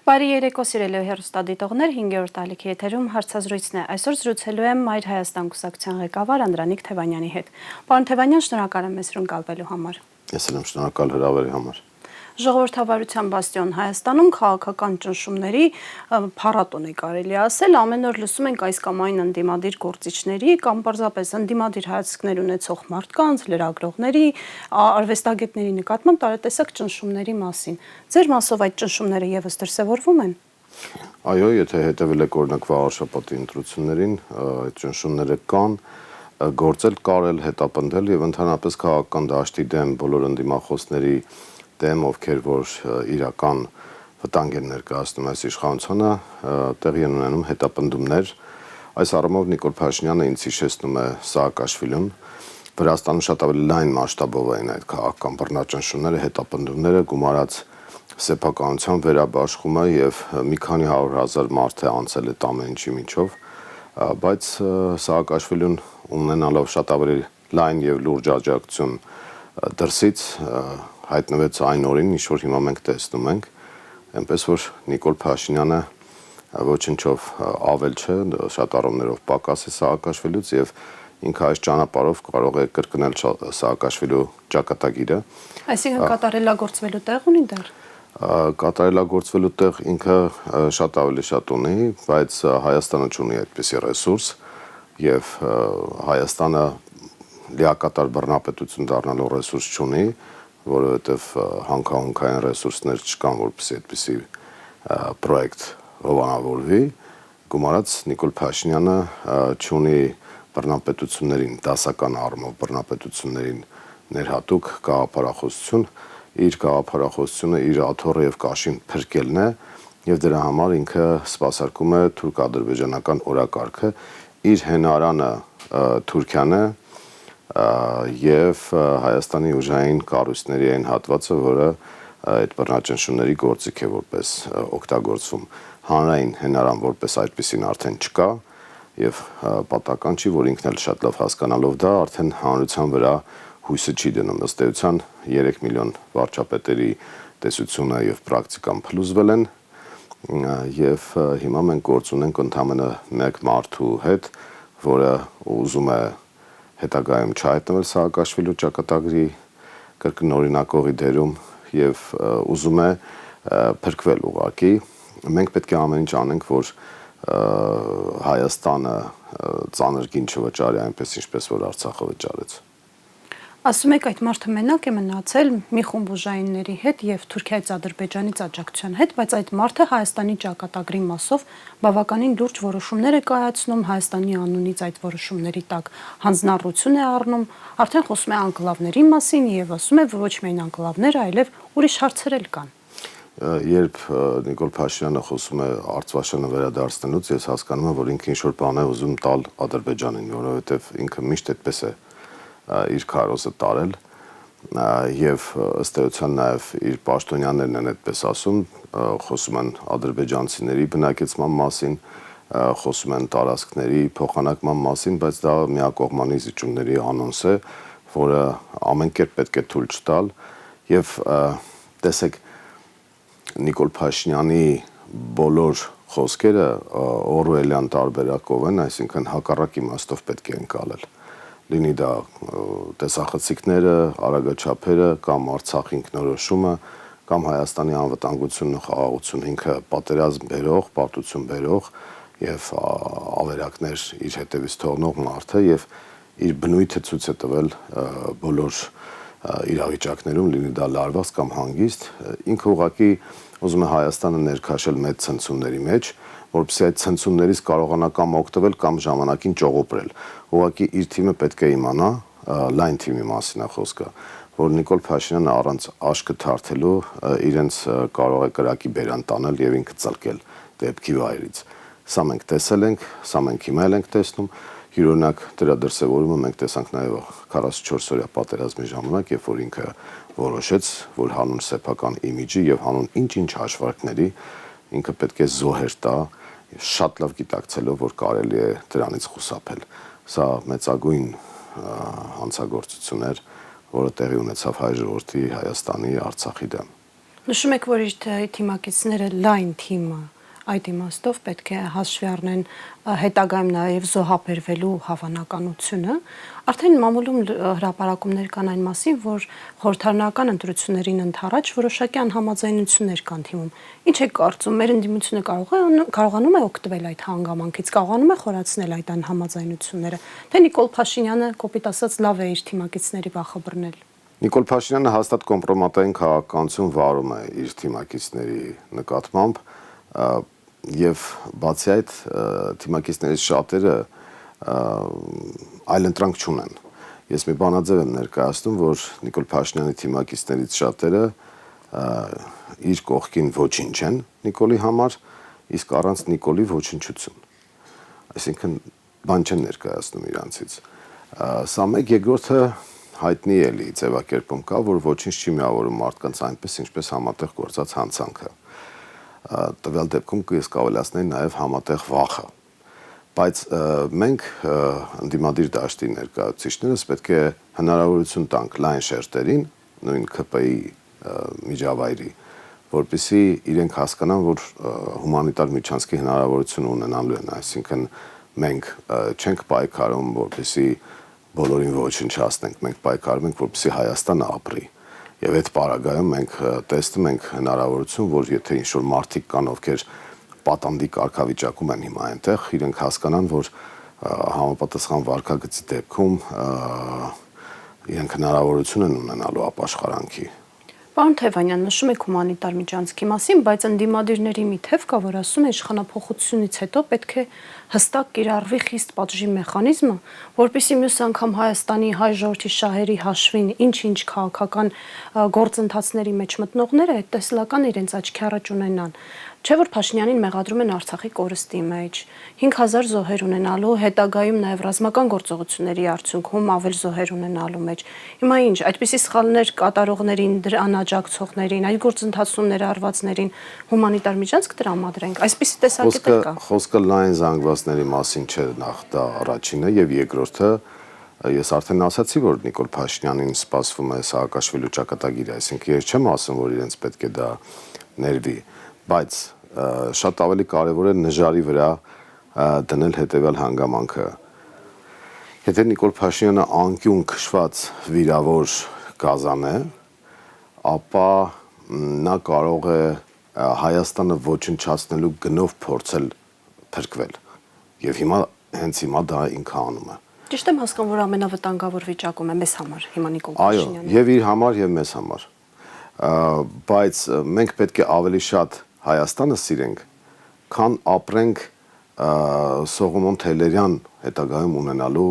Բարի երեկո սիրելի հեռուստադիտողներ, 5-րդ ալիքի եթերում հարցազրույցն է։ Այսօր զրուցելու եմ Մայր Հայաստան կուսակցության ղեկավար Անդրանիկ Թևանյանի հետ։ Պարոն Թևանյան, շնորհակալ եմ մեզ հրավիրելու համար։ Ես եմ շնորհակալ հրավերի համար։ Ժողովրդավարության բաստիոն Հայաստանում քաղաքական ճնշումների փառատոն է կարելի ասել, ամեն օր լսում ենք այս կամ այն ընդդիմադիր գործիչների կամ պարզապես ընդդիմադիր հայացքներ ունեցող մարդկանց, լրագրողների, արվեստագետների նկատմամբ տարատեսակ ճնշումների մասին։ Ձեր մասով այդ ճնշումները եւս դրսևորվում են։ Այո, եթե հետևել եք օրինակ վաղաշաբաթի ընտրություններին, այդ ճնշումները կան, գործել կարել, հետապնդել եւ ընդհանրապես քաղաքական դաշտի դեմ բոլոր ընդդիմախոսների դեմ, ովքեր որ իրական վտանգ են ներկայացնում այս իշխանությանը, տեղի են ունենում հետապնդումներ։ Այս առումով Նիկոլ Փաշինյանը ինձ հիշեցնում է Սաակաշվիլուն, Վրաստանում շատ ավելի լայն մասշտաբով էին այդ քաղաքական բռնաճնշումները, հետապնդումները, գումարած սեփականության վերաբաշխումը եւ մի քանի 100,000 մարդ է անցել այդ ամեն ինչի միջով, բայց Սաակաշվիլուն ունենալով շատ ավելի լայն եւ լուրջ աջակցություն դրսից հայտնվեց այն օրին, ինչ որ հիմա մենք տեսնում ենք, այնպես որ Նիկոլ Փաշինյանը ոչնչով ավել չէ, շատ առումներով պակաս է Սաակաշվիլուց եւ ինքը այս ճանապարհով կարող է կրկնել Սաակաշվիլու ճակատագիրը։ Այսինքն կատարելագործվելու տեղ ունի դեռ։ Կատարելագործվելու տեղ ինքը շատ ավելի շատ ունի, բայց Հայաստանը չունի այդպիսի ռեսուրս եւ Հայաստանը լիակատար բռնապետություն դառնալու ռեսուրս չունի, որովհետեւ հանքահունքային ռեսուրսներ չկան, որպեսզի այդպիսի պրոյեկտ հովանավորվի, գումարած Նիկոլ Փաշինյանը չունի բռնապետություններին, դասական առումով բռնապետություններին ներհատուկ գաղափարախոսություն, իր գաղափարախոսությունը իր աթոռը եւ կաշին փրկելն է եւ դրա համար ինքը սպասարկում է թուրք-ադրբեջանական օրակարգը, իր հենարանը Թուրքիան է եւ Հայաստանի ուժային կառույցների այն հատվածը, որը այդ բռնաճնշումների գործիք է որպես օգտագործվում։ Հանրային հենարան որպես այդպեսին արդեն չկա եւ պատահական չի, որ ինքն էլ շատ լավ հասկանալով դա արդեն հանրության վրա հույսը չի դնում։ Ըստ էության 3 միլիոն վարչապետերի տեսությունը եւ պրակտիկան փլուզվել են եւ հիմա մենք գործ ունենք ընդամենը մեկ մարդու հետ, որը ուզում է հետագայում չհայտնվել Սաակաշվիլու ճակատագրի կրկնօրինակողի դերում եւ ուզում է փրկվել ուղղակի։ Մենք պետք է ամեն ինչ անենք, որ Հայաստանը ծանր գին չվճարի այնպես ինչպես որ Արցախը վճարեց։ Ասում եք այդ մարդը մենակ է մնացել մի խումբ ուժայինների հետ եւ Թուրքիայից Ադրբեջանից աջակցության հետ, բայց այդ մարդը Հայաստանի ճակատագրի մասով բավականին լուրջ որոշումներ է կայացնում, Հայաստանի անունից այդ որոշումների տակ հանձնառություն է առնում, արդեն խոսում է անկլավների մասին եւ ասում է, որ ոչ միայն անկլավներ, այլև ուրիշ հարցեր էլ կան։ Երբ Նիկոլ Փաշինյանը խոսում է Արցախը վերադարձնելուց, ես հասկանում եմ, որ ինքը ինչ-որ բան է ուզում տալ Ադրբեջանին, որովհետեւ ինքը միշտ այդպես է իր քարոզը տարել եւ ըստ էության նաեւ իր պաշտոնյաներն են այդպես ասում, խոսում են ադրբեջանցիների բնակեցման մասին, խոսում են տարածքների փոխանակման մասին, բայց դա միակողմանի զիջումների անոնս է, որը ամեն կերպ պետք է թույլ չտալ եւ տեսեք Նիկոլ Փաշինյանի բոլոր խոսքերը օրուելյան տարբերակով են, այսինքն հակառակ իմաստով պետք է ընկալել։ Լինի դա տեսախցիկները, արագաչափերը կամ Արցախի ինքնորոշումը կամ Հայաստանի անվտանգությունն ու խաղաղությունը ինքը պատերազմ բերող, պարտություն բերող եւ ավերակներ իր հետևից թողնող մարդ է եւ իր բնույթը ցույց է տվել բոլոր իրավիճակներում, լինի դա լարված կամ հանգիստ, ինքը ուղղակի ուզում է Հայաստանը ներքաշել մեծ ցնցումների մեջ, որպեսզի այդ ցնցումներից կարողանա կամ օգտվել կամ ժամանակին ճողոպրել։ Ուղղակի իր թիմը պետք է իմանա, լայն թիմի մասին է խոսքը, որ Նիկոլ Փաշինյանը առանց աշկը թարթելու իրենց կարող է կրակի բերան տանել եւ ինքը ծլկել դեպքի վայրից։ Սա մենք տեսել ենք, սա մենք հիմա էլ ենք տեսնում։ Յուրօրինակ դրա դրսևորումը մենք տեսանք նաեւ 44-օրյա պատերազմի ժամանակ, երբ որ ինքը որոշեց, որ հանուն սեփական իմիջի եւ հանուն ինչ-ինչ հաշվարկների ինքը պետք է զոհեր տա, շատ լավ գիտակցելով, որ կարելի է դրանից խուսափել։ Սա մեծագույն հանցագործություն էր, որը տեղի ունեցավ հայ ժողովրդի, Հայաստանի, Արցախի դեմ։ Նշում եք, որ իր թիմակիցները լայն թիմը այդ իմաստով պետք է հաշվի առնեն հետագայում նաև զոհաբերվելու հավանականությունը։ Արդեն մամուլում հրապարակումներ կան այն մասին, որ խորհրդարանական ընտրություններին ընդառաջ որոշակի անհամաձայնություններ կան թիմում։ Ինչ է կարծում, մեր ընդդիմությունը կարողանում է օգտվել այդ հանգամանքից, կարողանում է խորացնել այդ անհամաձայնությունները, թե Նիկոլ Փաշինյանը կոպիտ ասած լավ է իր թիմակիցների վախը բռնել։ Նիկոլ Փաշինյանը հաստատ կոմպրոմատային քաղաքականություն վարում է իր թիմակիցների նկատմամբ եւ բացի այդ թիմակիցներից շատերը այլընտրանք չունեն։ Ես մի բանաձև եմ ներկայացնում, որ Նիկոլ Փաշինյանի թիմակիցներից շատերը իր կողքին ոչինչ են Նիկոլի համար, իսկ առանց Նիկոլի ոչնչություն։ Այսինքն բան չեն ներկայացնում իրանցից։ Սա մեկ, երկրորդը հայտնի էլի ձևակերպում կա, որ ոչինչ չի միավորում մարդկանց այնպես, ինչպես համատեղ գործած հանցանքը։ Տվյալ դեպքում ես կավելացնեի նաև համատեղ վախը։ Բայց մենք ընդդիմադիր դաշտի ներկայացուցիչներս պետք է հնարավորություն տանք լայն շերտերին, նույն ՔՊ-ի միջավայրի, որպեսզի իրենք հասկանան, որ հումանիտար միջանցքի հնարավորություն ունենալու են, այսինքն մենք չենք պայքարում, որպեսզի բոլորին ոչնչացնենք, մենք պայքարում ենք, որպեսզի Հայաստանը ապրի։ Եվ այդ պարագայում մենք տեսնում ենք հնարավորություն, որ եթե ինչ-որ մարդիկ կան, ովքեր պատանդի կարգավիճակում են հիմա այնտեղ, իրենք հասկանան, որ համապատասխան վարքագծի դեպքում իրենք հնարավորություն են ունենալու ապաշխարանքի։ Պարոն Թևանյան, նշում եք հումանիտար միջանցքի մասին, բայց ընդդիմադիրների մի թեվ կա, որ ասում է իշխանափոխությունից հետո պետք է հստակ կիրառվի խիստ պատժի մեխանիզմը, որպեսզի մյուս անգամ Հայաստանի հայ ժողովրդի շահերի հաշվին ինչ-ինչ քաղաքական գործընթացների մեջ մտնողները այդ տեսլական իրենց աչքի առաջ ունենան։ Չէ՞ որ Փաշինյանին մեղադրում են Արցախի կորստի մեջ, 5000 զոհեր ունենալու, հետագայում նաև ռազմական գործողությունների արդյունքում ավել զոհեր ունենալու մեջ։ Հիմա ինչ, այդպիսի սխալներ կատարողներին, դրան աջակցողներին, այդ գործընթացում ներառվածներին հումանիտար միջանցք տրամադրենք։ Այսպիսի տեսակետ կա։ Խոսքը լայն զանգվածների մասին չէ, նախ դա առաջինը եւ երկրորդը ես արդեն ասացի, որ Նիկոլ Փաշինյանին սպասվում է Սաակաշվիլու ճակատագիրը, այսինքն ես չեմ ասում, որ իրենց պետք է դա ներվի, բայց շատ ավելի կարևոր է նժարի վրա դնել հետեւյալ հանգամանքը։ Եթե Նիկոլ Փաշինյանը անկյուն քշված վիրավոր գազան է, ապա նա կարող է Հայաստանը ոչնչացնելու գնով փորձել փրկվել։ Եվ հենց հիմա դա ինքը անում է։ Ճիշտ եմ հասկանում, որ ամենավտանգավոր վիճակում է մեզ համար հիմա Նիկոլ Փաշինյանը։ Այո, եւ իր համար եւ մեզ համար։ Բայց մենք պետք է ավելի շատ Հայաստանը սիրենք, քան ապրենք Սողոմոն Թեյլերյան հետագայում ունենալու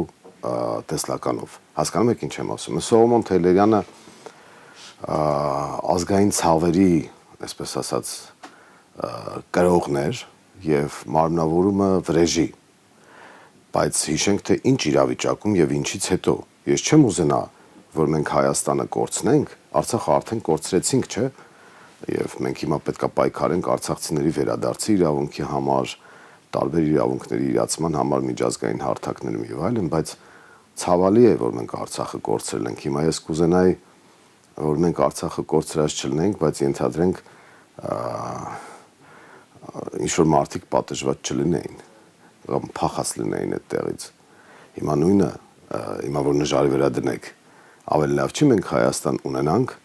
տեսլականով։ Հասկանում եք ինչ եմ ասում։ Սողոմոն Թեյլերյանը ազգային ցավերի, այսպես ասած, կրողն էր եւ մարմնավորումը վրեժի։ Բայց հիշենք, թե ինչ իրավիճակում եւ ինչից հետո։ Ես չեմ ուզենա, որ մենք Հայաստանը կորցնենք, Արցախը արդեն կորցրեցինք, չէ՞։ Եվ մենք հիմա պետքա պայքարենք արցախցիների վերադարձի իրավունքի համար, տարբեր իրավունքների իրացման համար միջազգային հարթակներում եւ այլն, բայց ցավալի է, որ մենք Արցախը կորցրել ենք։ Հիմա ես կուզենայի, որ մենք Արցախը կորցրած չլինենք, բայց ենթադրենք ինչ-որ մարդիկ պատժված չլինեին, կամ փախած լինեին այդտեղից։ Հիմա նույնը, հիմա որ նժարի վրա դնեք, ավելի լավ չի մենք Հայաստան ունենանք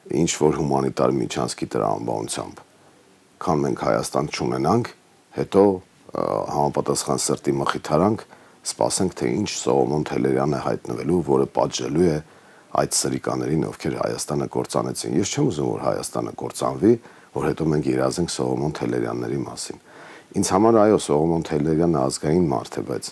ինչ որ հումանիտար միջանցքի տրամաբանությամբ, քան մենք Հայաստան չունենանք, հետո համապատասխան սրտի մխիթարանք, սպասենք, թե ինչ Սողոմոն Թեյլերյանն է հայտնվելու, որը պատժելու է այդ սրիկաներին, ովքեր Հայաստանը կործանեցին։ Ես չեմ ուզում, որ Հայաստանը կործանվի, որ հետո մենք երազենք Սողոմոն Թեյլերյանների մասին։ Ինձ համար այո, Սողոմոն Թեյլերյանը ազգային մարդ է, բայց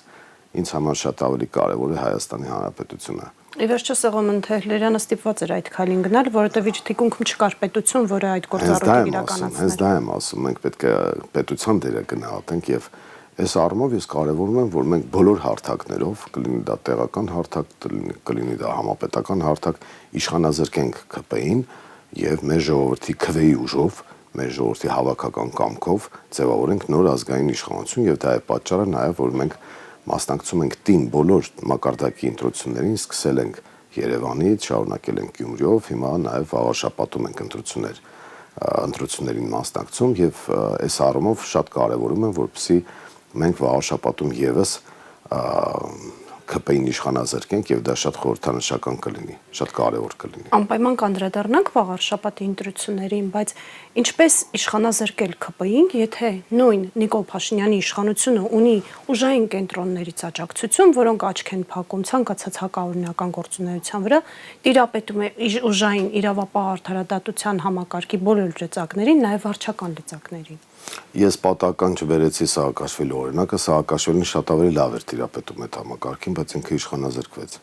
ինձ համար շատ ավելի կարևոր է Հայաստանի Հանրապետությունը։ Ի վերջո Սողոմոն Թեյլերյանը ստիպված էր այդ քայլին գնալ, որովհետև իր թիկունքում չկար պետություն, որը այդ գործառույթը իրականացներ։ Հենց դա եմ ասում, մենք պետք է պետության դերը գնահատենք եւ այս առումով ես կարևորում եմ, որ մենք բոլոր հարթակներով, կլինի դա տեղական հարթակ, կլինի դա համապետական հարթակ, իշխանազրկենք ՔՊ-ին եւ մեր ժողովրդի քվեի ուժով, մեր ժողովրդի հավաքական կամքով ձևավորենք նոր ազգային իշխանություն եւ դա է պատճառը նաեւ, որ մենք մասնակցում ենք տին բոլոր մակարդակի ընտրություններին, սկսել ենք Երևանից, շարունակել ենք Գյումրիով, հիմա նաև վաղ շաբաթում ենք ընտրություններ ընտրություններին մասնակցում եւ այս առումով շատ կարեւորում եմ, որպեսզի մենք վաղ շաբաթում եւս ԿՊ-ին իշխանազրկենք եւ դա շատ խորհրդանշական կլինի, շատ կարեւոր կլինի։ Անպայման կանդրադառնանք վաղ շաբաթի ընտրություններին, բայց ինչպես իշխանազրկել ԿՊ-ին, եթե նույն Նիկոլ Փաշինյանի իշխանությունը ունի ուժային կենտրոններից աջակցություն, որոնք աչք են փակում ցանկացած հակաօրինական գործունեության վրա, տիրապետում է ուժային իրավապահ արդարադատության համակարգի բոլոր լծակներին, նաեւ վարչական լծակներին։ Ես պատահական չբերեցի Սաակաշվիլի օրինակը, Սաակաշվիլին շատ ավելի լավ էր տիրապետում այդ համակարգին, բայց ինքը իշխանազրկվեց։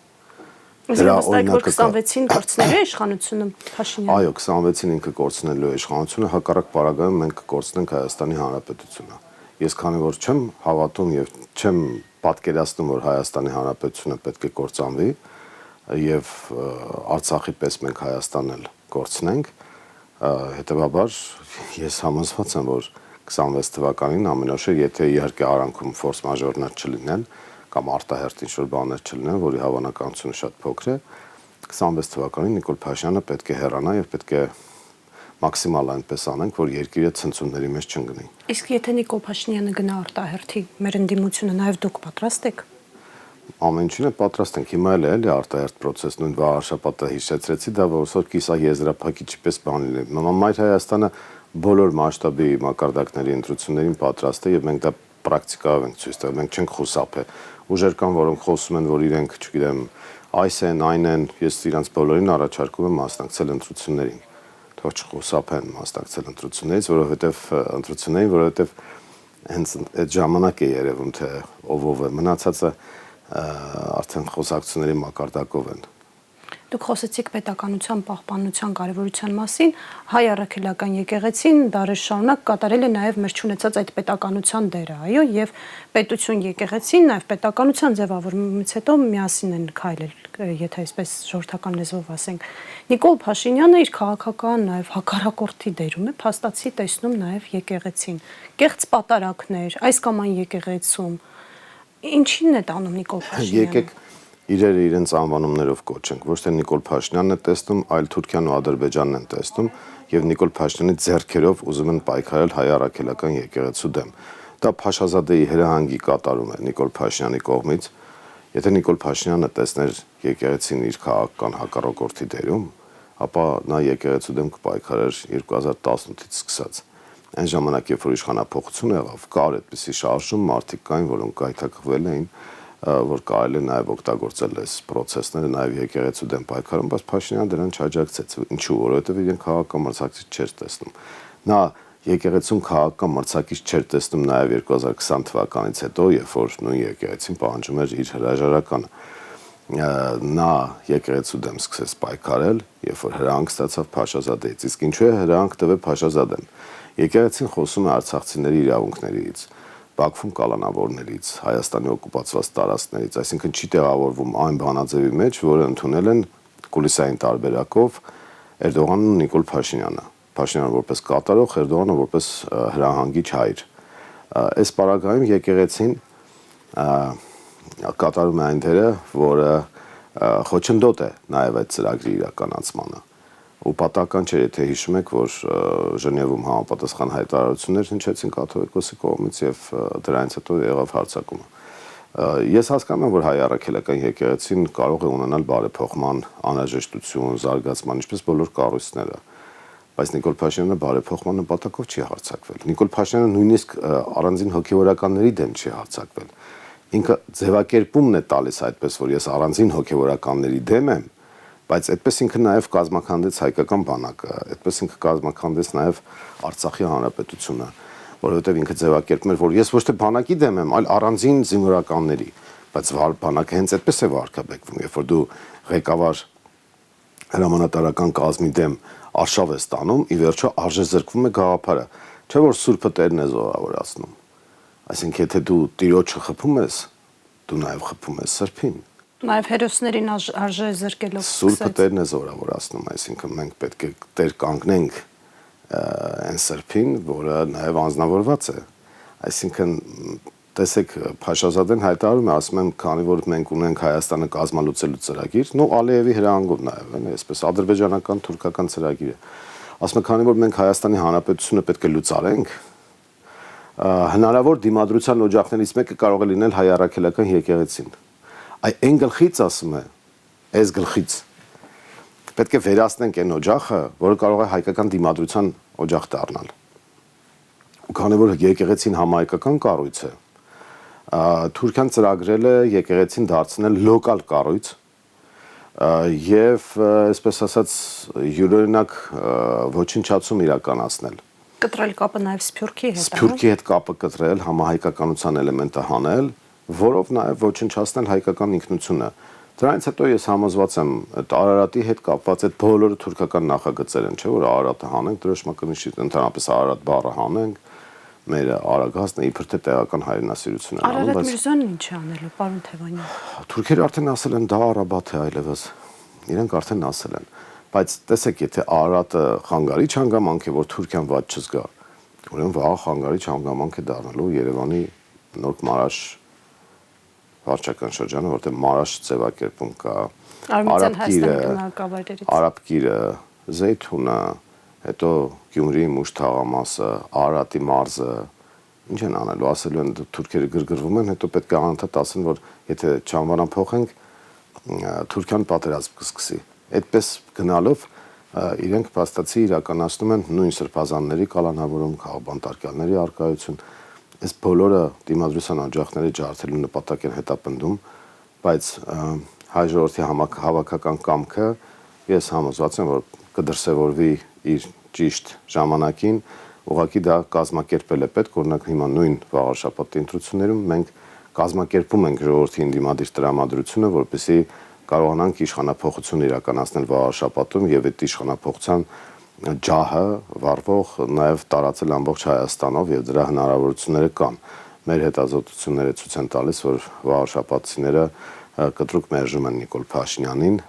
Դրա օրինակը 26-ին կորցնելու է իշխանությունը Փաշինյանը։ Այո, 26-ին ինքը կորցնելու է իշխանությունը, հակառակ պարագայում մենք կկորցնենք Հայաստանի Հանրապետությունը։ Ես քանի որ չեմ հավատում եւ չեմ պատկերացնում, որ Հայաստանի Հանրապետությունը պետք է կործանվի եւ Արցախի պես մենք Հայաստանն էլ կորցնենք, հետեւաբար ես համոզված եմ, որ 26 թվականին ամենաշուտ, եթե իհարկե արանքում ֆորս մաժորներ չլինեն կամ արտահերթ ինչ-որ բաներ չլինեն, որի հավանականությունը շատ փոքր է, 26 թվականին Նիկոլ Փաշինյանը պետք է հեռանա եւ պետք է մաքսիմալ այնպես անենք, որ երկիրը ցնցումների մեջ չընկնի։ Իսկ եթե Նիկոլ Փաշինյանը գնա արտահերթի, մեր ընդդիմությունը նաեւ դուք պատրաստ եք։ Ամեն ինչին է պատրաստ ենք, հիմա էլ է էլի արտահերթ process, նույն վարշապատը հիշեցրեցի, դա որսոր կիսա եզրափակիչ պես բան լինի։ Մայր Հայաստանը բոլոր մասշտաբի մակարդակների ընտրություններին պատրաստ է եւ մենք դա պրակտիկայով ենք ցույց տվել, մենք չենք խուսափել։ Ուժեր կան, որոնք խոսում են, որ իրենք, չգիտեմ, այս են, այն են, ես իրանց բոլորին առաջարկում եմ մասնակցել ընտրություններին։ Թող չխուսափեն մասնակցել ընտրություններին, որովհետեւ հենց այդ ժամանակ է երևում, թե ով է մնացածը արդեն խոսակցությունների մակարդակով են։ Դուք խոսեցիք պետականության պահպանության կարևորության մասին, հայ առաքելական եկեղեցին դարեր շարունակ կատարել է նաև մեր չունեցած այդ պետականության դերը, այո, եւ պետություն եկեղեցին նաև պետականության ձևավորումից հետո միասին են քայլել, եթե այսպես ժողովրդական լեզվով ասենք։ Նիկոլ Փաշինյանը իր քաղաքական նաև հակառակորդի դերում է, փաստացի տեսնում նաև եկեղեցին։ Կեղծ պատարակներ, այս կամ այն եկեղեցում ինչին է տանում Նիկոլ Փաշինյանը։ Եկեք իրերը իրենց անվանումներով կոչենք, ոչ թե Նիկոլ Փաշինյանն է տեսնում, այլ Թուրքիան ու Ադրբեջանն են տեսնում եւ Նիկոլ Փաշինյանի ձեռքերով ուզում են պայքարել հայ առաքելական եկեղեցու դեմ։ Դա Փաշազադեի հրահանգի կատարում է Նիկոլ Փաշինյանի կողմից։ Եթե Նիկոլ Փաշինյանը տեսներ եկեղեցին իր քաղաքական հակառակորդի դերում, ապա նա եկեղեցու դեմ կպայքարեր 2018-ից սկսած։ Այն ժամանակ, երբ որ իշխանապողություն եղավ, կար այդպիսի շարժում, մարդիկ կային, որոնք գայթակղվել էին, որ կարելի է նաև օգտագործել այս process-ները նաև եկեղեցու դեմ պայքարում, բայց Փաշինյանը դրան չաջակցեց։ Ինչու՞, որովհետև իրեն քաղաքական մրցակից չէր տեսնում։ Նա եկեղեցուն քաղաքական մրցակից չէր տեսնում նաև 2020 թվականից հետո, երբ որ նույն եկեղեցին պահանջում էր իր հրաժարականը։ Նա եկեղեցու դեմ սկսեց պայքարել, երբ որ հրանք ստացավ Փաշազադեից։ Իսկ ինչու է հրանք տվել Փաշազադեն։ Եկեղեցին խոսում է արցախցիների իրավունքներից, Բաքվում կալանավորներից, Հայաստանի օկուպացված տարածքներից, այսինքն չի տեղավորվում այն բանաձևի մեջ, որը ընդունել են կուլիսային տարբերակով Էրդողանն ու Նիկոլ Փաշինյանը։ Փաշինյանը որպես կատարող, Էրդողանը որպես հրահանգիչ հայր։ Այս պարագայում եկեղեցին կատարում է այն դերը, որը խոչընդոտ է նաև այդ ծրագրի իրականացմանը։ Ու պատահական չէ, եթե հիշում եք, որ Ժնևում համապատասխան հայտարարություններ հնչեցին կաթողիկոսի կողմից եւ դրանից հետո եղավ հարձակումը։ Ես հասկանում եմ, որ հայ առաքելական եկեղեցին կարող է ունենալ բարեփոխման անհրաժեշտություն, զարգացման, ինչպես բոլոր կառույցները, բայց Նիկոլ Փաշինյանը բարեփոխման նպատակով չի հարձակվել։ Նիկոլ Փաշինյանը նույնիսկ առանձին հոգեվորականների դեմ չի հարձակվել։ Ինքը ձևակերպումն է տալիս այդպես, որ ես առանձին հոգեվորականների դեմ եմ, բայց այդպես ինքը նաև կազմակերպեց հայկական բանակը, այդպես ինքը կազմակերպեց նաև Արցախի հանրապետությունը, որովհետև ինքը ձևակերպում էր, որ ես ոչ թե բանակի դեմ եմ, այլ առանձին զինվորականների, բայց բանակը հենց այդպես է վարկաբեկվում, երբ որ դու ղեկավար հրամանատարական կազմի դեմ արշավ ես տանում, ի վերջո արժեզրկվում է գաղափարը, չէ՞ որ Սուրբը Տերն է զորավորացնում։ Այսինքն եթե դու տիրոջը խփում ես, դու նաև խփում ես Սրբին։ Նաև հերոսներին արժե զրկելով Սուրբը Տերն է զորավորացնում, այսինքն մենք պետք է Տեր կանգնենք այն Սրբին, որը նաև անձնավորված է։ Այսինքն տեսեք Փաշազադեն հայտարարում է, ասում եմ, քանի որ մենք ունենք Հայաստանը կազմալուծելու ծրագիր, նո Ալիևի հրահանգով նաև, այսպես ադրբեջանական թուրքական ծրագիր է։ ասում եմ, քանի որ մենք Հայաստանի Հանրապետությունը պետք է լուծարենք, հնարավոր դիմադրության օջախներից մեկը կարող է լինել հայ առաքելական եկեղեցին։ Այն գլխից ասում է, այս գլխից պետք է վերացնենք այն օջախը, որը կարող է հայկական դիմադրության օջախ դառնալ։ Ու քանի որ եկեղեցին համահայկական կառույց է, Թուրքիան ծրագրել է եկեղեցին դարձնել լոկալ կառույց եւ այսպես ասած յուրօրինակ ոչնչացում իրականացնել։ Կտրել կապը նաև Սփյուռքի հետ։ Սփյուռքի հետ կապը կտրել, համահայկականության էլեմենտը հանել, որով նաև ոչնչացնել հայկական ինքնությունը։ Դրանից հետո ես համոզված եմ, այդ Արարատի հետ կապված այդ բոլորը թուրքական նախագծեր են, չէ՞ որ Արարատը հանենք, դրոշմակնիշի ընդհանրապես Արարատ բառը հանենք, մեր Արագածն իբր թե տեղական հայրենասիրություն են անում, Արարատ Միրզոյանն ինչ է անելու, պարոն Թևանյան։ Թուրքերը արդեն ասել են դա Արաբաթ է այլևս։ Իրենք արդեն ասել են, բայց տեսեք, եթե Արարատը խանգարիչ հանգամանք է, որ Թուրքիան ված չզգա, ուրեմն վաղ խանգարիչ հանգամանք է դառնալու Երևանի նոր Մարաշ վարչական շրջանը, որտեղ Մարաշ ձևակերպում կա, Արաբկիրը, Զեյթունը, հետո Գյումրիի մուշ թաղամասը, Արարատի մարզը, ինչ են անելու, ասելու են թուրքերը գրգռվում են, հետո պետք է անընդհատ ասեն, որ եթե չանվանան փոխենք, Թուրքիան պատերազմ կսկսի։ Այդպես գնալով իրենք փաստացի իրականացնում են նույն սրբազանների կալանավորում, քաղաքբանտարկյալների արկայություն, այս բոլորը դիմադրության օջախների ջարդելու նպատակ են հետապնդում, բայց հայ ժողովրդի հավաքական կամքը ես համոզված եմ, որ կդրսևորվի իր ճիշտ ժամանակին, ուղղակի դա կազմակերպել է պետք, օրինակ հիմա նույն վաղաշաբաթի ընտրություններում մենք կազմակերպում ենք ժողովրդի դիմադիր տրամադրությունը, որպեսզի կարողանանք իշխանափոխություն իրականացնել վաղաշաբաթում եւ այդ իշխանափոխության ջահը վառվող նաև տարածել ամբողջ Հայաստանով եւ դրա հնարավորությունները կան։ Մեր հետազոտությունները ցույց են տալիս, որ վաղաշաբաթցիները կտրուկ մերժում են Նիկոլ Փաշինյանին։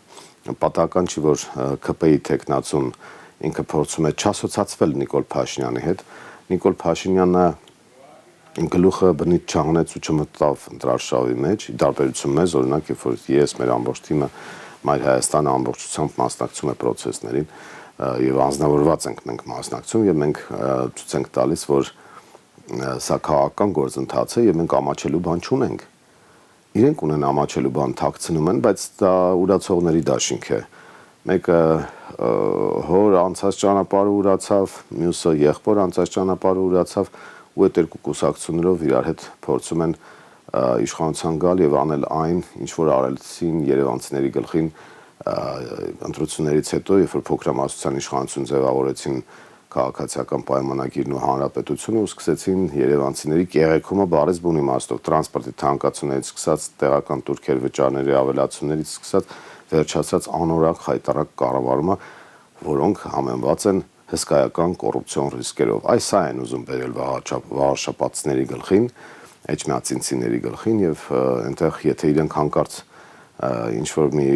Պատահական չի, որ ԿՊ-ի տեխնացուն ինքը փորձում է չասոցացվել Նիկոլ Փաշինյանի հետ։ Նիկոլ Փաշինյանը գլուխը բնից չհանեց ու չմտավ ընտրարշավի մեջ, ի տարբերություն մեզ, օրինակ, երբ որ ես մեր ամբողջ թիմը Մայր Հայաստանը ամբողջությամբ մասնակցում է process-ներին եւ անձնավորված ենք մենք մասնակցում եւ մենք ցույց ենք տալիս, որ սա քաղաքական գործընթաց է եւ մենք ամաչելու բան չունենք։ Իրենք ունեն ամաչելու բան, թաքցնում են, բայց դա ուրացողների դաշինք է։ Մեկը հոր անցած ճանապարհը ուրացավ, մյուսը եղբոր անցած ճանապարհը ուրացավ ու այդ երկու կուսակցություններով իրար հետ փորձում են իշխանության գալ եւ անել այն, ինչ որ արելցին երևանցիների գլխին ընտրություններից հետո, երբ որ փոքրամասնության իշխանություն ձևավորեցին քաղաքացիական պայմանագիրն ու հանրապետությունը ու սկսեցին երևանցիների կեղեքումը բառից բուն իմաստով տրանսպորտի թանկացումներից սկսած տեղական турքեր վճարների ավելացումներից սկսած վերջացած անորակ խայտարակ կառավարումը, որոնք համեմված են հսկայական կոռուպցիոն ռիսկերով։ Այս սա են ուզում բերել վաղաշաբաթցիների գլխին, էջմիածինցիների գլխին եւ այնտեղ եթե իրենք հանկարծ ինչ որ մի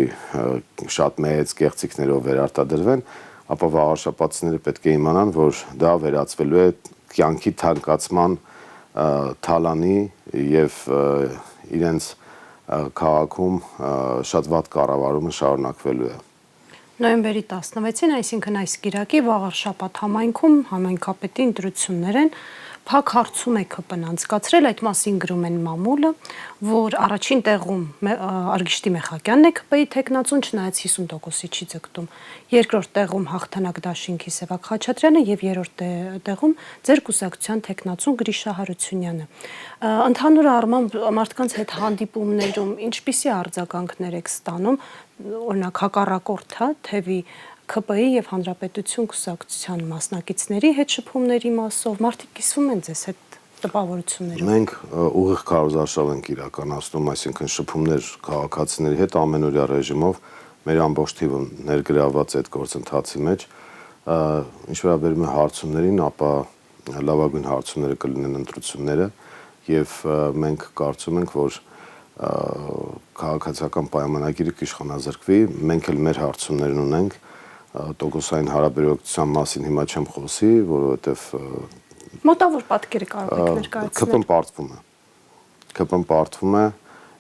շատ մեծ կեղծիքներով վերարտադրվեն, ապա վաղաշաբաթցիները պետք է իմանան, որ դա վերածվելու է կյանքի թանկացման թալանի եւ իրենց քաղաքում շատ վատ կառավարումը շարունակվելու է։ Նոյեմբերի 16-ին, այսինքն այս կիրակի վաղաշաբաթ համայնքում համայնքապետի ընտրություններ են, փակ հարցում է ԿՊ-ն անցկացրել, այդ մասին գրում են Մամուլը, որ առաջին տեղում Արգիշտի Մեխակյանն է ԿՊ-ի տեխնացուն, չնայած 50%-ի չի ձգտում, երկրորդ տեղում Հաղթանակ դաշինքի Սևակ Խաչատրյանը եւ երրորդ տեղում ձեր կուսակցության տեխնացուն Գրիշա Հարությունյանը։ Ընդհանուր առմամբ մարդկանց հետ հանդիպումներում ինչպիսի արձագանքներ եք ստանում, օրինակ հակառակորդը, թեւի ԿՊ-ի եւ Հանրապետություն կուսակցության մասնակիցների հետ շփումների մասով մարդիկ կիսվում են ձեզ հետ տպավորություններով։ Մենք ուղիղ քարոզարշավ ենք իրականացնում, այսինքն շփումներ քաղաքացիների հետ ամենօրյա ռեժիմով, մեր ամբողջ թիվը ներգրաված այդ գործընթացի մեջ, ինչ վերաբերում է հարցումներին, ապա լավագույն հարցումները կլինեն ընտրությունները եւ մենք կարծում ենք, որ քաղաքացիական պայմանագիրը կիշխանազրկվի, մենք էլ մեր հարցումներն ունենք, տոկոսային հարաբերակցության մասին հիմա չեմ խոսի, որովհետեւ մոտավոր պատկերը կարող եք ներկայացնել։ ԿՊ-ն պարտվում է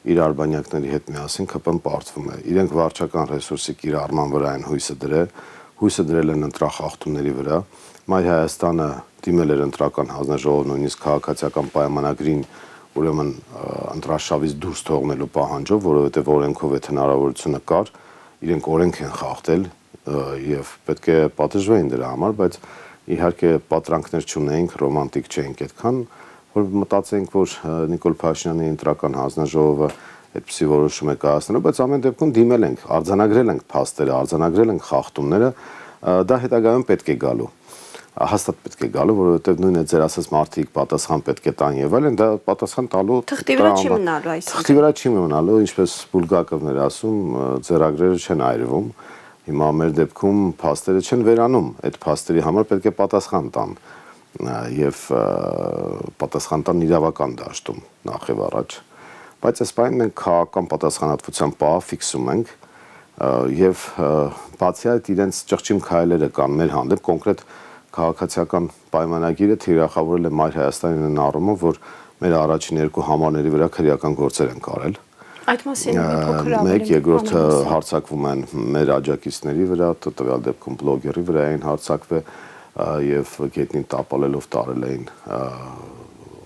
իր արբանյակների հետ միասին ԿՊ-ն պարտվում է։ Իրենք վարչական ռեսուրսի կիրառման վրա են հույսը դրել, հույսը դրել են ընտրախախտումների վրա։ Մայր Հայաստանը դիմել էր ընտրական հանձնաժողով նույնիսկ քաղաքացիական պայմանագրին ուրեմն ընտրաշավից դուրս թողնելու պահանջով, որովհետև օրենքով այդ հնարավորությունը կար, իրենք օրենք են խախտել եւ պետք է պատժվեին դրա համար, բայց իհարկե պատրանքներ չունեինք, ռոմանտիկ չէինք այդքան, որ մտածենք, որ Նիկոլ Փաշինյանի ընտրական հանձնաժողովը այդպիսի որոշում է կայացնելու, բայց ամեն դեպքում դիմել ենք, արձանագրել ենք փաստերը, արձանագրել ենք խախտումները, դա հետագայում պետք է գալու։ Հաստատ պետք է գալու, որովհետև նույն է ձեր ասած մարդիկ պատասխան պետք է տան եւ այլն, դա պատասխան տալու թղթի վրա չի մնալու, այսինքն։ Թղթի վրա չի մնալու, ինչպես Բուլգակովն էր ասում, ձեռագրերը չեն այրվում։ Հիմա մեր դեպքում փաստերը չեն վերանում, այդ փաստերի համար պետք է պատասխան տան եւ պատասխան տան իրավական դաշտում նախ եւ առաջ։ Բայց այս պայն մենք քաղաքական պատասխանատվության պահ ֆիքսում ենք եւ բացի այդ իրենց ճղճիմ քայլերը կան մեր հանդեպ կոնկրետ քաղաքացիական պայմանագիրը թիրախավորել է Մայր Հայաստանին այն առումով, որ մեր առաջին երկու համարների վրա քրեական գործեր են կարել։ Այդ մասին մի փոքր ավելի։ Մեկ երկրորդը հարձակվում են մեր աջակիցների վրա, տվյալ դեպքում բլոգերի վրա էին հարձակվել եւ գետնին տապալելով տարել էին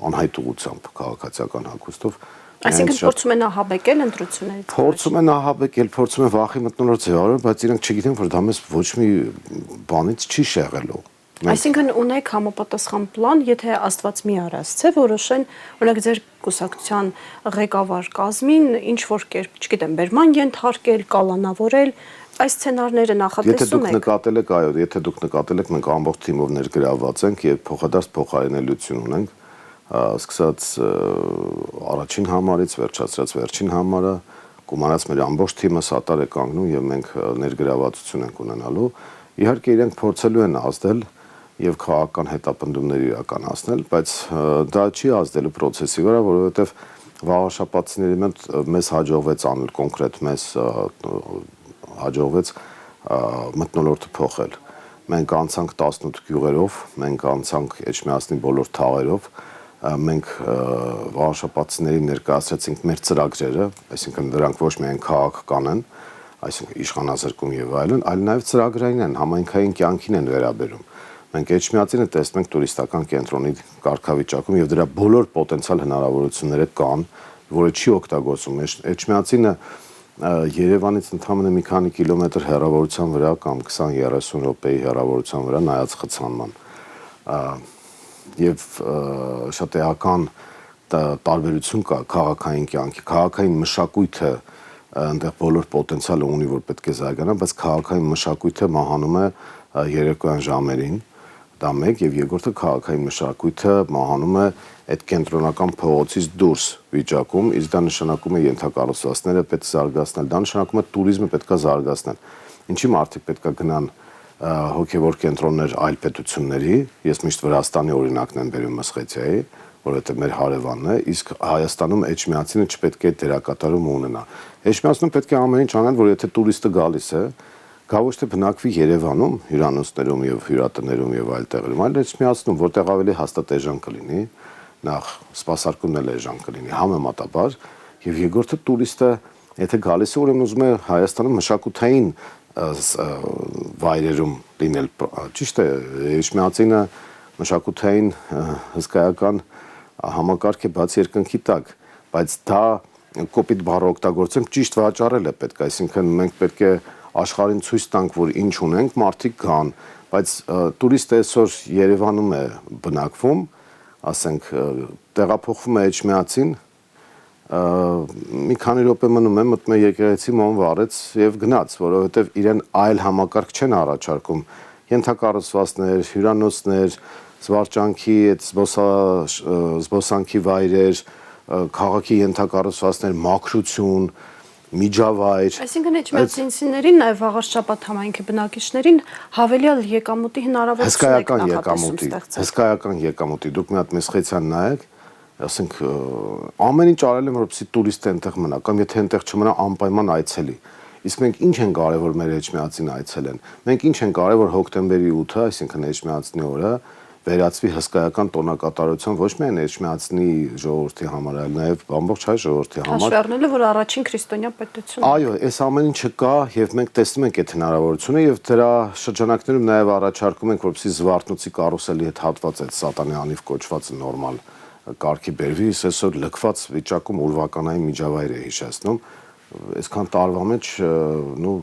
անհայտ ուղությամբ քաղաքացիական հագուստով։ Այսինքն փորձում են ահաբեկել ընտրություններից։ Փորձում են ահաբեկել, փորձում են վախի մթնոլորտ ձևավորել, բայց իրենք չգիտեն, որ դա մեզ ոչ մի բանից չի շեղելու։ Այսինքն ունեք համապատասխան պլան, եթե Աստված մի արած, որոշեն, օրինակ ձեր կուսակցության ղեկավար կազմին ինչ որ կերպ, չգիտեմ, բերման ենթարկել, կալանավորել, այս սցենարները նախատեսում եք։ Եթե դուք նկատել եք, այո, եթե դուք նկատել եք, մենք ամբողջ թիմով ներգրավված ենք եւ փոխադարձ փոխարինելություն ունենք, սկսած առաջին համարից վերջացրած վերջին համարը, կոմանած մեր ամբողջ թիմը սատար է կանգնում եւ մենք ներգրավվածություն ենք ունենալու։ Իհարկե իրենք փորձելու են ազդել եւ քաղաքական հետապնդումներ իրականացնել, բայց դա չի ազդելու process-ի վրա, որովհետեւ վաղաշաբաթցիների մեզ հաջողվեց անել կոնկրետ մեզ հաջողվեց մթնոլորտը փոխել։ Մենք անցանք 18 գյուղերով, մենք անցանք Էջմիածնի բոլոր թաղերով, մենք վաղաշաբաթցիներին ներկայացրեցինք մեր ծրագրերը, այսինքն դրանք ոչ միայն քաղաքական են, այսինքն իշխանազրկում եւ այլն, այլ նաեւ ծրագրային են, համայնքային կյանքին են վերաբերում։ Մենք Էջմիածինը տեսնում ենք տուրիստական կենտրոնի կարգավիճակում եւ դրա բոլոր պոտենցիալ հնարավորությունները կան, որը չի օգտագործվում։ Էջմիածինը Երևանից ընդամենը մի քանի կիլոմետր հեռավորության վրա կամ 20-30 րոպեի հեռավորության վրա նայած խցանման եւ շատ էական տարբերություն կա քաղաքային կյանքի, քաղաքային մշակույթը այնտեղ բոլոր պոտենցիալը ունի, որ պետք է զարգանա, բայց քաղաքային մշակույթը մահանում է երեկոյան ժամերին, դա մեկ եւ երկրորդը քաղաքային մշակույթը մահանում է այդ կենտրոնական փողոցից դուրս վիճակում, իսկ դա նշանակում է ենթակառուցվածքները պետք է զարգացնել, դա նշանակում է туриզմը պետք է զարգացնել։ Ինչի մարդիկ պետք է գնան հոգեվոր կենտրոններ այլ պետությունների, ես միշտ Վրաստանի օրինակն եմ բերում Մսխեցիայի, որովհետև մեր հարևանն է, իսկ Հայաստանում Էջմիածինը չպետք է դերակատարում ունենա։ Էջմիածնում պետք է ամեն ինչ անել, որ եթե տուրիստը գալիս է, գա ոչ թե բնակվի Երևանում, հյուրանոցներում եւ հյուրատներում եւ այլ տեղերում, այլ Էջմիածնում, որտեղ ավելի հաստատ էժան կլինի, նախ սպասարկումն էլ էժան կլինի համեմատաբար, եւ երկրորդը տուրիստը, եթե գալիս է, ուրեմն ուզում է Հայաստանում մշակութային վայրերում լինել, ճիշտ է, Էջմիածինը մշակութային հսկայական համակարգ է բաց երկնքի տակ, բայց դա կոպիտ բառը օգտագործենք ճիշտ վաճառել է պետք, այսինքն մենք պետք է աշխարհին ցույց տանք, որ ինչ ունենք, մարդիկ գան, բայց տուրիստը այսօր Երևանում է բնակվում, ասենք տեղափոխվում է Էջմիածին, մի քանի րոպե մնում է, մտնում է եկեղեցի, մոմ վառեց եւ գնաց, որովհետեւ իրեն այլ համակարգ չեն առաջարկում, ենթակառուցվածքներ, հյուրանոցներ, զվարճանքի, այդ զբոսանքի վայրեր, քաղաքի ենթակառուցվածքներ, մաքրություն, միջավայր։ Այսինքն Էջմիածինցիներին նաև վաղաշաբաթ համայնքի բնակիչներին հավելյալ եկամուտի հնարավորություն եք նախատեսում ստեղծել։ Հսկայական եկամուտի, դուք մի հատ Մեսխեցյան նայեք, ասենք ամեն ինչ արել են, որպեսզի տուրիստը այնտեղ մնա, կամ եթե այնտեղ չմնա անպայման այցելի։ Իսկ մենք ինչ ենք արել, որ մեր Էջմիածին այցելեն։ Մենք ինչ ենք արել, որ հոկտեմբերի 8-ը, այսինքն Էջմիածնի օրը, վերածվի հսկայական տոնակատարության ոչ միայն Էջմիածնի ժողովրդի համար, այլ նաև ամբողջ հայ ժողովրդի համար։ Հաշվի առնելով, որ առաջին քրիստոնյա պետությունն է։ Այո, այս ամեն ինչը կա եւ մենք տեսնում ենք այդ հնարավորությունը եւ դրա շրջանակներում նաև առաջարկում ենք, որպեսզի զվարթնոցի կարուսելի հետ հատված այդ սատանի անիվ կոչվածը նորմալ կարգի բերվի, այսօր լքված վիճակում ուրվականային միջավայր է հիշեցնում։ Այսքան տարվա մեջ,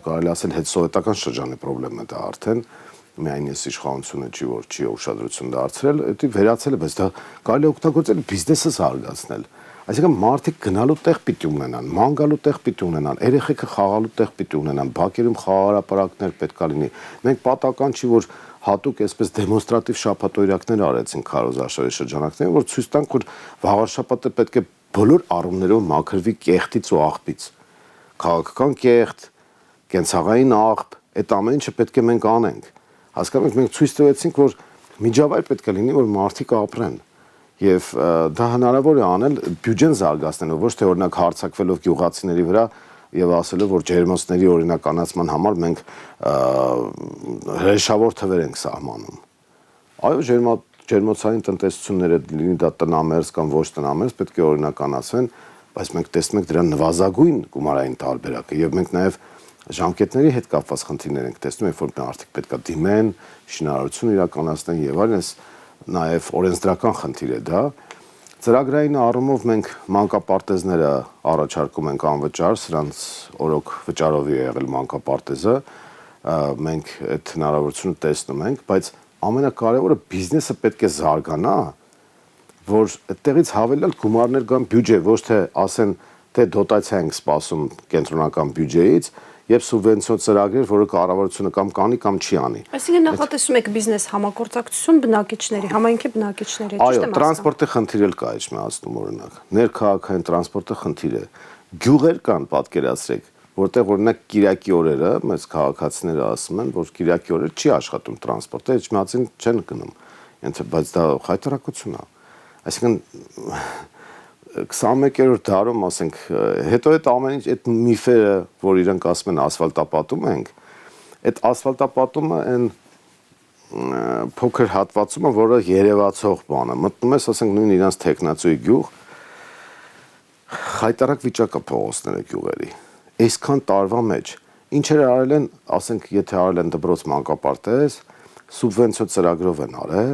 կարելի ասել հետսովետական շրջանի խնդրեմ է դա արդեն, միայն այս իշխանությունը չի, որ չի ուշադրություն դարձրել, դա վերացել է, բայց դա կարելի է օգտագործել բիզնեսը զարգացնել։ Այսինքն մարդիկ գնալու տեղ պիտի ունենան, ման գալու տեղ պիտի ունենան, երեխեքը խաղալու տեղ պիտի ունենան, բակերում խաղահրապարակներ պետք է լինի։ Մենք պատական չի, որ հատուկ այսպես դեմոնստրատիվ շաբաթօրյակներ արեցին քարոզարշավի շրջանակներում, որ ցույց տանք, որ վաղարշաբաթը պետք է բոլոր առումներով մաքրվի կեղտից ու աղբից։ Քաղաքական կեղտ, կենցաղային աղբ, այդ ամեն ինչը պետք է մենք անենք։ Հասկանում եք, մենք ցույց տվեցինք, որ միջավայր պետք է լինի, որ մարդիկ ապրեն։ Եվ դա հնարավոր է անել բյուջեն զարգացնելով, ոչ թե օրինակ հարձակվելով գյուղացիների վրա եւ ասելով, որ ջերմոցների օրինականացման համար մենք հրեշավոր թվեր ենք սահմանում։ Այո, ջերմոցային տնտեսությունները լինի դա տնամերձ կամ ոչ տնամերձ պետք է օրինականացվեն, բայց մենք տեսնում ենք դրա նվազագույն գումարային տարբերակը եւ մենք նաեւ ժամկետների հետ կապված խնդիրներ ենք տեսնում, երբ որ մարդիկ պետք է դիմեն, շինարարություն իրականացնեն եւ այլն, նաև օրենսդրական խնդիր է դա։ Ծրագրային առումով մենք մանկապարտեզները առաջարկում ենք անվճար, սրանց օրոք վճարով է եղել մանկապարտեզը, մենք այդ հնարավորությունը տեսնում ենք, բայց ամենակարևորը բիզնեսը պետք է զարգանա, որ այդտեղից հավելյալ գումարներ գան բյուջե, ոչ թե ասեն, թե դոտացիա ենք սպասում կենտրոնական բյուջեից, եւ սուբվենցիոն ծրագրեր, որը կառավարությունը կամ կանի կամ չի անի։ Այսինքն նախատեսում եք բիզնես համագործակցություն բնակիչների, համայնքի բնակիչների, ճիշտ եմ ասում։ Այո, տրանսպորտի խնդիր էլ կա Էջմիածնում օրինակ։ Ներքաղաքային տրանսպորտի խնդիր է։ Գյուղեր կան, պատկերացրեք, որտեղ օրինակ Կիրակի օրերը մեծ քաղաքացիները ասում են, որ Կիրակի օրերը չի աշխատում տրանսպորտը, Էջմիածին չեն գնում։ Բայց դա խայտարակություն է։ Այսինքն 21-րդ դարում, ասենք, հետո այդ ամեն ինչ, այդ միֆերը, որ իրենք ասում են ասֆալտապատում ենք, այդ ասֆալտապատումը այն փոքր հատվածումը, որը երևացող բան է, մտնում ես, ասենք, նույն իրանց թեկնածուի գյուղ, խայտարակ վիճակը փողոցները գյուղերի, այսքան տարվա մեջ, ինչեր արել են, ասենք, եթե արել են դպրոց մանկապարտեզ, սուբվենցիոն ծրագրով են արել,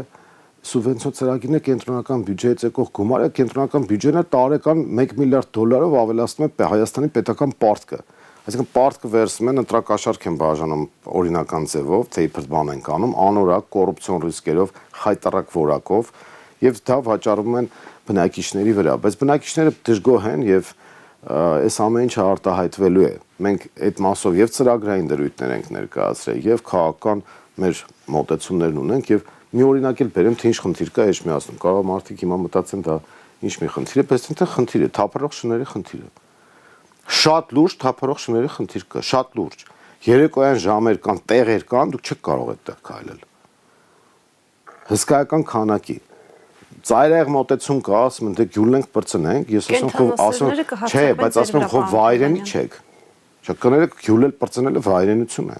սուբվենցիոն ծրագիրն է կենտրոնական բյուջեից եկող գումարը, կենտրոնական բյուջեն է տարեկան $1 միլիարդ ավելացնում է Հայաստանի պետական պարտքը։ Այսինքն պարտքը վերցնում են, ընտրակաշառք են բաժանում օրինական ձևով, թե իբր բան են անում, անորակ, կոռուպցիոն ռիսկերով, խայտարակ որակով, եւ դա վաճառում են բնակիչների վրա, բայց բնակիչները դժգոհ են եւ այս ամեն ինչը արտահայտվելու է։ Մենք այդ մասով եւ ծրագրային դրույթներ ենք ներկայացրել եւ քաղաքական մեր մոտեցումներն ունենք եւ մի օրինակ էլ բերեմ, թե ինչ խնդիր կա Էջմիածնում։ Կարող է մարդիկ հիմա մտածեն դա ինչ մի խնդիր է, բայց դա խնդիր է, թափառող շների խնդիր է։ Շատ լուրջ թափառող շների խնդիր կա, շատ լուրջ։ Երեկոյան ժամեր կան, տեղեր կան, դուք չեք կարող այդտեղ քայլել։ Հսկայական քանակի։ Ծայրահեղ մոտեցում կա, ասում են, դե գյուլն ենք բրցնենք, ես ասում եմ, չէ, բայց ասում եմ, խո վայրենի չեք։ Չկներեք գյուլել բրցնելը վայրենություն է։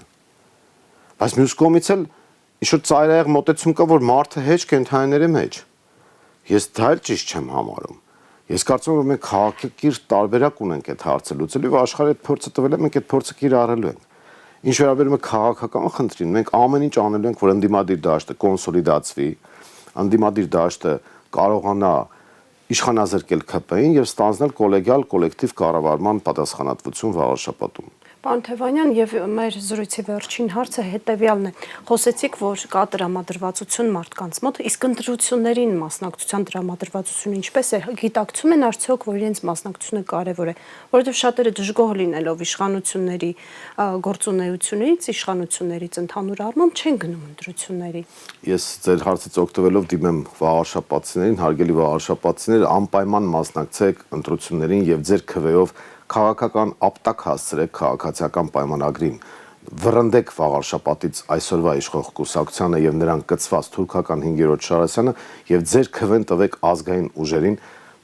Բայց մյուս կողմից էլ ինչ-որ ծայրահեղ մոտեցում կա, որ մարդը հեչ կենթանիների մեջ։ Ես դա էլ ճիշտ չեմ համարում։ Ես կարծում եմ, որ մենք քաղաքակիրթ տարբերակ ունենք այդ հարցը լուծելու եւ աշխարհը այդ փորձը տվել է, մենք այդ փորձը կիրառելու ենք։ Ինչ վերաբերում է քաղաքական խնդրին, մենք ամեն ինչ անելու ենք, որ ընդդիմադիր դաշտը կոնսոլիդացվի, ընդդիմադիր դաշտը կարողանա իշխանազրկել ԿՊ-ին եւ ստանձնել կոլեգիալ կոլեկտիվ կառավարման պատասխանատվություն վաղարշաբաթում։ Պարոն Թևանյան, եւ մեր զրույցի վերջին հարցը հետեւյալն է։ Խոսեցիք, որ կա տրամադրվածություն մարդկանց մոտ, իսկ ընտրություններին մասնակցության տրամադրվածությունը ինչպես է, գիտակցում են արդյոք, որ իրենց մասնակցությունը կարեւոր է, որովհետեւ շատերը դժգոհ լինելով իշխանությունների գործունեությունից, իշխանություններից ընդհանուր առմամբ չեն գնում ընտրությունների։ Ես ձեր հարցից օգտվելով դիմեմ վաղարշաբաթցիներին, հարգելի վաղարշաբաթցիներ, անպայման մասնակցեք ընտրություններին եւ ձեր քվեով քաղաքական ապտակ հասցրեք քաղաքացիական պայմանագրին, վռնդեք վաղարշաբաթից այսօրվա իշխող կուսակցությանը եւ նրան կցված թուրքական 5-րդ Շարասյանը եւ ձեր քվեն տվեք ազգային ուժերին,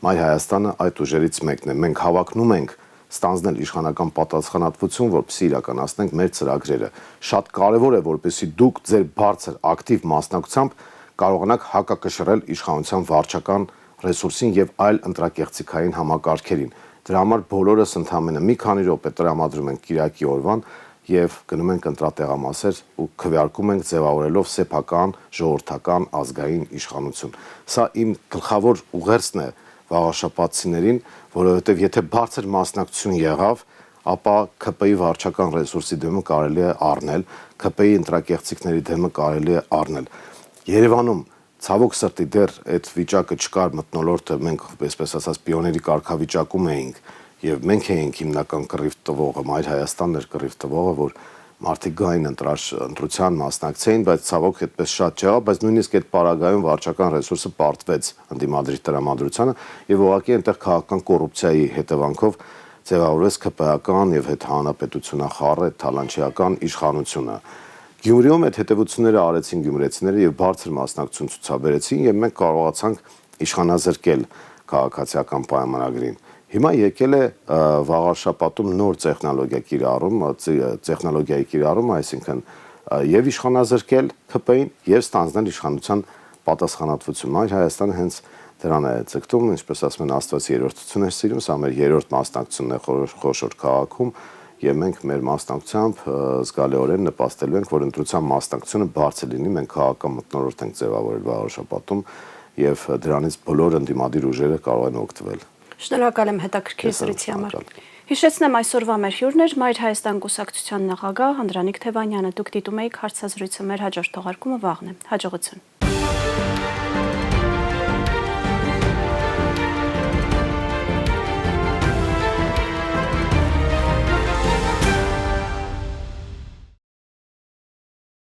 Մայր Հայաստանը այդ ուժերից մեկն է։ Մենք հավակնում ենք ստանձնել իշխանական պատասխանատվություն, որպեսզի իրականացնենք մեր ծրագրերը։ Շատ կարեւոր է, որպեսզի դուք ձեր բարձր ակտիվ մասնակցությամբ կարողանաք հակակշռել իշխանության վարչական ռեսուրսին եւ այլ ընտրակեղծիքային համակարգերին։ Դրա համար բոլորս ընդամենը մի քանի րոպե տրամադրում ենք Կիրակի օրվան եւ գնում ենք ընտրատեղամասեր ու քվեարկում ենք ձևավորելով սեփական, ժողովրդական, ազգային իշխանություն։ Սա իմ գլխավոր ուղերձն է վաղաշաբաթցիներին, որովհետեւ եթե բարձր մասնակցություն եղավ, ապա ԿՊ-ի վարչական ռեսուրսի դեմը կարելի է առնել, ԿՊ-ի ընտրակեղծիքների դեմը կարելի է առնել։ Երևանում ցավոք սրտի դեռ այդ վիճակը չկար, մթնոլորտը մենք, այսպես ասած, պիոների կարգավիճակում էինք եւ մենք էինք հիմնական կռիվ տվողը, Մայր Հայաստանն էր կռիվ տվողը, որ մարդիկ գային ընտրության մասնակցեին, բայց ցավոք այդպես շատ չեղավ, բայց նույնիսկ այդ պարագայում վարչական ռեսուրսը պարտվեց ընդդիմադիր տրամադրությանը եւ ուղղակի այնտեղ քաղաքական կոռուպցիայի հետևանքով ձևավորվեց ԿՊ-ական եւ հետհանրապետությունախառը թալանչիական իշխանությունը։ Գյումրիում այդ հետևությունները արեցին գյումրեցիները եւ բարձր մասնակցություն ցուցաբերեցին եւ մենք կարողացանք իշխանազրկել քաղաքացիական պայմանագրին։ Հիմա եկել է վաղաշաբաթում նոր տեխնոլոգիայի կիրառումը, այսինքն եւ իշխանազրկել ԿՊ-ին եւ ստանձնել իշխանության պատասխանատվություն։ Մայր Հայաստանը հենց դրան է ձգտում, ինչպես ասում են, Աստված երրորդություն է սիրում, սա մեր երրորդ մասնակցությունն է խոշոր քաղաքում եւ մենք մեր մասնակցությամբ զգալիորեն նպաստելու ենք, որ ընտրության մասնակցությունը բարձր լինի, մենք քաղաքական մթնոլորտ ենք ձևավորել վաղաշաբաթում եւ դրանից բոլոր ընդդիմադիր ուժերը կարող են օգտվել։ Շնորհակալ եմ հետաքրքիր զրույցի համար։ Հիշեցնեմ այսօրվա մեր հյուրն էր Մայր Հայաստան կուսակցության նախագահ Անդրանիկ Թևանյանը։ Դուք դիտում եք հարցազրույցը, մեր հաջորդ թողարկումը վաղն է։ Հաջողություն։